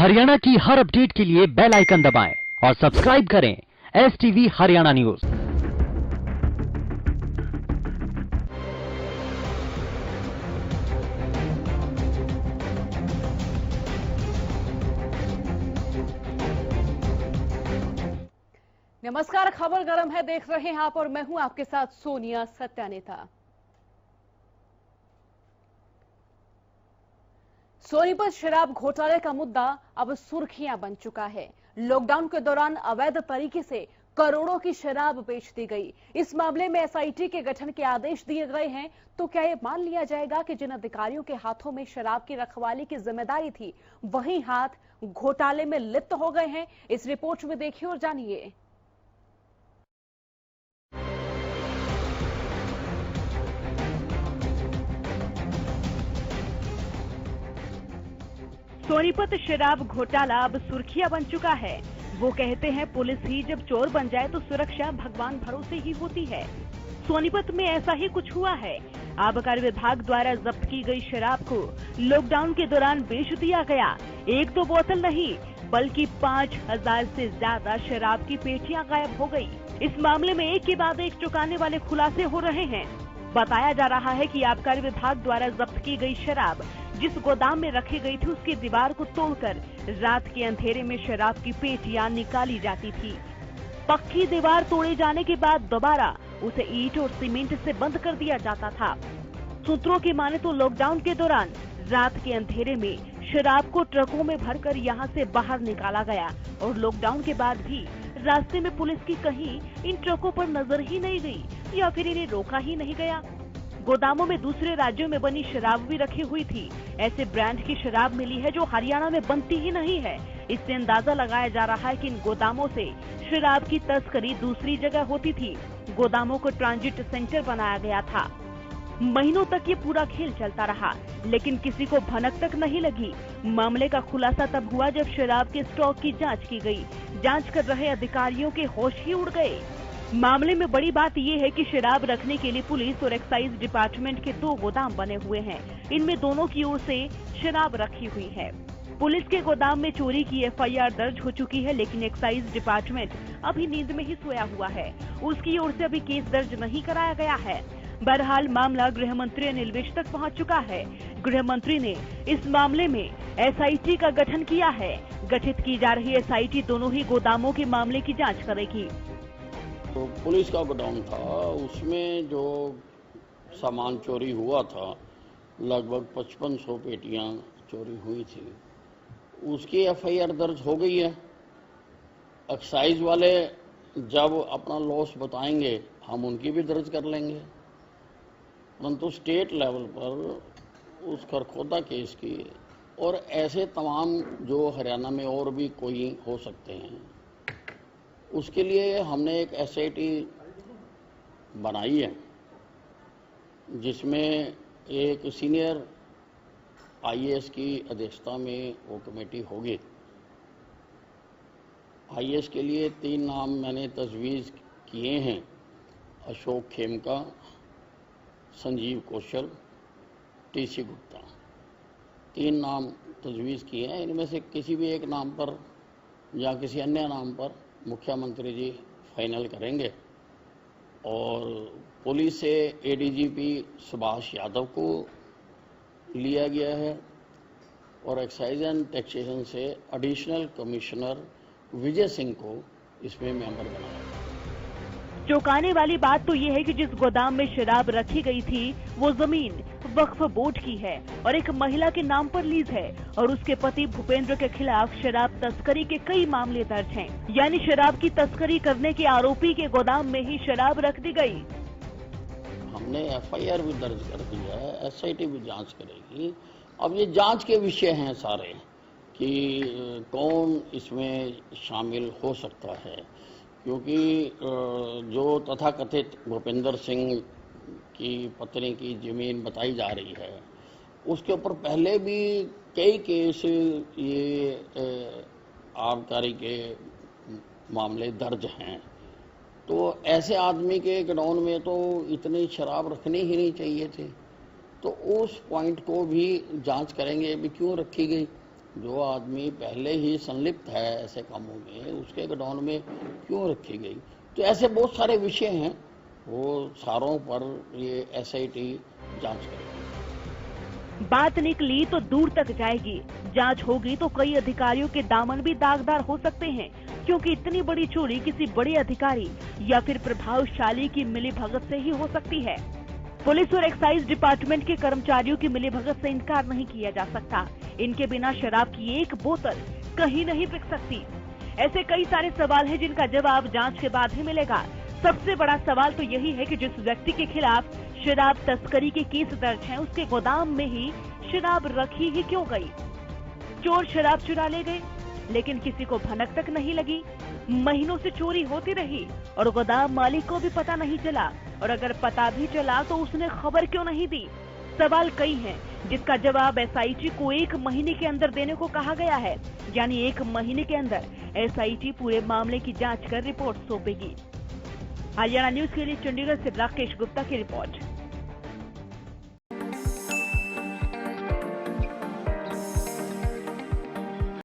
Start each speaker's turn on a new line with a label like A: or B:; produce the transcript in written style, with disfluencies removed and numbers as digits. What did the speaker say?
A: हरियाणा की हर अपडेट के लिए बेल आइकन दबाएं और सब्सक्राइब करें STV हरियाणा न्यूज।
B: नमस्कार, खबर गरम है देख रहे हैं आप और मैं हूं आपके साथ सोनिया सत्यानेता। सोनीपत शराब घोटाले का मुद्दा अब सुर्खियां बन चुका है। लॉकडाउन के दौरान अवैध तरीके से करोड़ों की शराब बेच दी गई। इस मामले में SIT के गठन के आदेश दिए गए हैं। तो क्या ये मान लिया जाएगा कि जिन अधिकारियों के हाथों में शराब की रखवाली की जिम्मेदारी थी, वही हाथ घोटाले में लिप्त हो गए हैं? इस रिपोर्ट में देखिए और जानिए। सोनीपत शराब घोटाला अब सुर्खियां बन चुका है। वो कहते हैं पुलिस ही जब चोर बन जाए तो सुरक्षा भगवान भरोसे ही होती है। सोनीपत में ऐसा ही कुछ हुआ है। आबकारी विभाग द्वारा जब्त की गई शराब को लॉकडाउन के दौरान बेच दिया गया। एक दो बोतल नहीं बल्कि 5000 से ज्यादा शराब की पेटियां गायब हो गई। इस मामले में एक के बाद एक चौंकाने वाले खुलासे हो रहे हैं। बताया जा रहा है कि आबकारी विभाग द्वारा जब्त की गई शराब जिस गोदाम में रखी गई थी, उसकी दीवार को तोड़कर रात के अंधेरे में शराब की पेटियां निकाली जाती थी। पक्की दीवार तोड़े जाने के बाद दोबारा उसे ईंट और सीमेंट से बंद कर दिया जाता था। सूत्रों की माने तो लॉकडाउन के दौरान रात के अंधेरे में शराब को ट्रकों में भरकर यहां से बाहर निकाला गया और लॉकडाउन के बाद भी रास्ते में पुलिस की कहीं इन ट्रकों पर नजर ही नहीं गई या फिर इन्हें रोका ही नहीं गया। गोदामों में दूसरे राज्यों में बनी शराब भी रखी हुई थी। ऐसे ब्रांड की शराब मिली है जो हरियाणा में बनती ही नहीं है। इससे अंदाजा लगाया जा रहा है कि इन गोदामों से शराब की तस्करी दूसरी जगह होती थी। गोदामों को ट्रांजिट सेंटर बनाया गया था। महीनों तक ये पूरा खेल चलता रहा, लेकिन किसी को भनक तक नहीं लगी। मामले का खुलासा तब हुआ जब शराब के स्टॉक की जांच की गई। जांच कर रहे अधिकारियों के होश ही उड़ गए। मामले में बड़ी बात यह है कि शराब रखने के लिए पुलिस और एक्साइज डिपार्टमेंट के 2 गोदाम बने हुए हैं। इनमें दोनों की ओर से शराब रखी हुई है। पुलिस के गोदाम में चोरी की FIR दर्ज हो चुकी है, लेकिन एक्साइज डिपार्टमेंट अभी नींद में ही सोया हुआ है। उसकी ओर से अभी केस दर्ज नहीं कराया गया है। बहरहाल मामला गृह मंत्री अनिल विज तक पहुंच चुका है। गृह मंत्री ने इस मामले में SIT का गठन किया है। गठित की जा रही SIT दोनों ही गोदामों के मामले की जांच करेगी।
C: तो पुलिस का गोडाउन था, उसमें जो सामान चोरी हुआ था, लगभग 5500 पेटियां चोरी हुई थी। उसकी FIR दर्ज हो गई है। एक्साइज वाले जब अपना लॉस बताएंगे हम उनकी भी दर्ज कर लेंगे, परंतु स्टेट लेवल पर उस खरखोदा केस की और ऐसे तमाम जो हरियाणा में और भी कोई हो सकते हैं, उसके लिए हमने एक SIT बनाई है, जिसमें एक सीनियर IAS की अध्यक्षता में वो कमेटी होगी। IAS के लिए 3 नाम मैंने तजवीज़ किए हैं: अशोक खेमका, संजीव कौशल, TC गुप्ता। 3 नाम तजवीज़ किए हैं। इनमें से किसी भी एक नाम पर या किसी अन्य नाम पर मुख्यमंत्री जी फाइनल करेंगे। और पुलिस से ADGP सुभाष यादव को लिया गया है और एक्साइज एंड टैक्सेशन से एडिशनल कमिश्नर विजय सिंह को इसमें मेंबर बनाया है।
B: चौंकाने वाली बात तो ये है कि जिस गोदाम में शराब रखी गई थी वो जमीन वक्फ बोर्ड की है और एक महिला के नाम पर लीज है और उसके पति भूपेंद्र के खिलाफ शराब तस्करी के कई मामले दर्ज हैं। यानी शराब की तस्करी करने के आरोपी के गोदाम में ही शराब रख दी गई।
C: हमने FIR भी दर्ज कर दिया है, SIT भी जांच करेगी। अब ये जांच के विषय हैं सारे कि कौन इसमें शामिल हो सकता है, क्योंकि जो तथाकथित भूपेंद्र सिंह की पत्नी की जमीन बताई जा रही है, उसके ऊपर पहले भी कई केस ये आबकारी के मामले दर्ज हैं। तो ऐसे आदमी के गोडाउन में तो इतनी शराब रखनी ही नहीं चाहिए थी। तो उस पॉइंट को भी जांच करेंगे भी क्यों रखी गई। जो आदमी पहले ही संलिप्त है ऐसे कामों में, उसके गोडाउन में क्यों रखी गई। तो ऐसे बहुत सारे विषय हैं, वो सारों पर ये SIT जांच करेगी।
B: बात निकली तो दूर तक जाएगी। जांच होगी तो कई अधिकारियों के दामन भी दागदार हो सकते हैं, क्योंकि इतनी बड़ी चोरी किसी बड़े अधिकारी या फिर प्रभावशाली की मिलीभगत से ही हो सकती है। पुलिस और एक्साइज डिपार्टमेंट के कर्मचारियों की मिलीभगत से इनकार नहीं किया जा सकता। इनके बिना शराब की एक बोतल कहीं नहीं बिक सकती। ऐसे कई सारे सवाल हैं जिनका जवाब जांच के बाद ही मिलेगा। सबसे बड़ा सवाल तो यही है कि जिस व्यक्ति के खिलाफ शराब तस्करी के केस दर्ज हैं, उसके गोदाम में ही शराब रखी ही क्यों गई। चोर शराब चुरा ले गए, लेकिन किसी को भनक तक नहीं लगी। महीनों से चोरी होती रही और गोदाम मालिक को भी पता नहीं चला, और अगर पता भी चला तो उसने खबर क्यों नहीं दी। सवाल कई हैं, जिसका जवाब SIT को 1 महीने के अंदर देने को कहा गया है। यानी 1 महीने के अंदर SIT पूरे मामले की जांच कर रिपोर्ट सौंपेगी। हरियाणा न्यूज के लिए चंडीगढ़ से राकेश गुप्ता की रिपोर्ट।